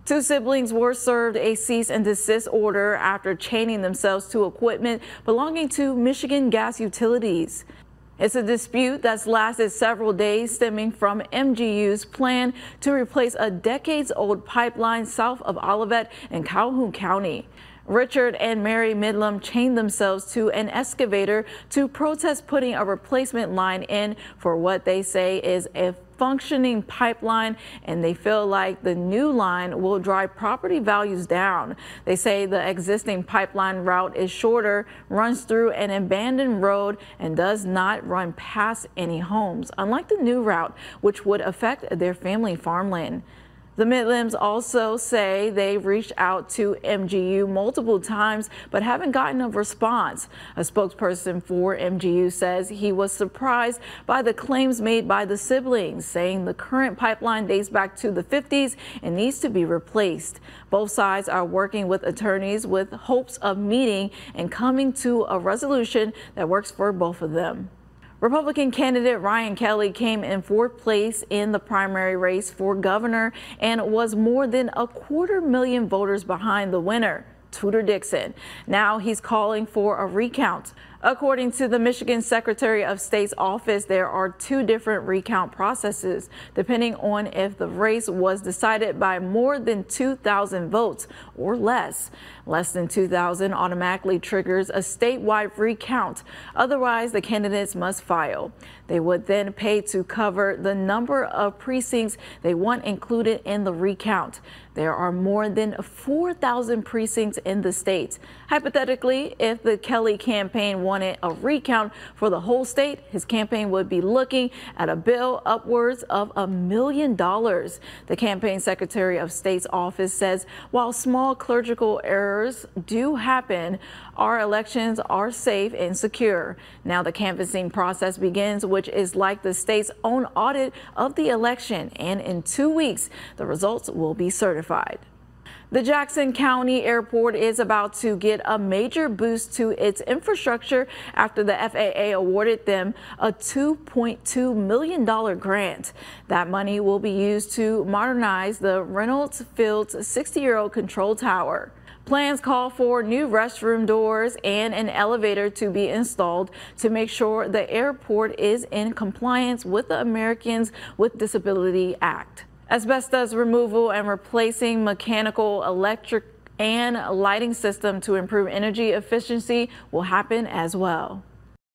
Two siblings were served a cease and desist order after chaining themselves to equipment belonging to Michigan Gas Utilities. It's a dispute that's lasted several days, stemming from MGU's plan to replace a decades-old pipeline south of Olivet in Calhoun County. Richard and Mary Midlam chained themselves to an excavator to protest putting a replacement line in for what they say is a functioning pipeline, and they feel like the new line will drive property values down. They say the existing pipeline route is shorter, runs through an abandoned road, and does not run past any homes, unlike the new route, which would affect their family farmland. The Midlams also say they reached out to MGU multiple times but haven't gotten a response. A spokesperson for MGU says he was surprised by the claims made by the siblings, saying the current pipeline dates back to the 50s and needs to be replaced. Both sides are working with attorneys with hopes of meeting and coming to a resolution that works for both of them. Republican candidate Ryan Kelly came in fourth place in the primary race for governor and was more than 250,000 voters behind the winner, Tudor Dixon. Now he's calling for a recount. According to the Michigan Secretary of State's office, there are two different recount processes, depending on if the race was decided by more than 2,000 votes or less. Less than 2,000 automatically triggers a statewide recount. Otherwise, the candidates must file. They would then pay to cover the number of precincts they want included in the recount. There are more than 4,000 precincts in the state. Hypothetically, if the Kelly campaign wanted a recount for the whole state, his campaign would be looking at a bill upwards of $1 million. The campaign secretary of state's office says while small clerical errors do happen, our elections are safe and secure. Now the canvassing process begins, which is like the state's own audit of the election, and in 2 weeks, the results will be certified. The Jackson County Airport is about to get a major boost to its infrastructure after the FAA awarded them a $2.2 million grant. That money will be used to modernize the Reynolds Field's 60-year-old control tower. Plans call for new restroom doors and an elevator to be installed to make sure the airport is in compliance with the Americans with Disabilities Act. Asbestos removal and replacing mechanical, electric, and lighting system to improve energy efficiency will happen as well.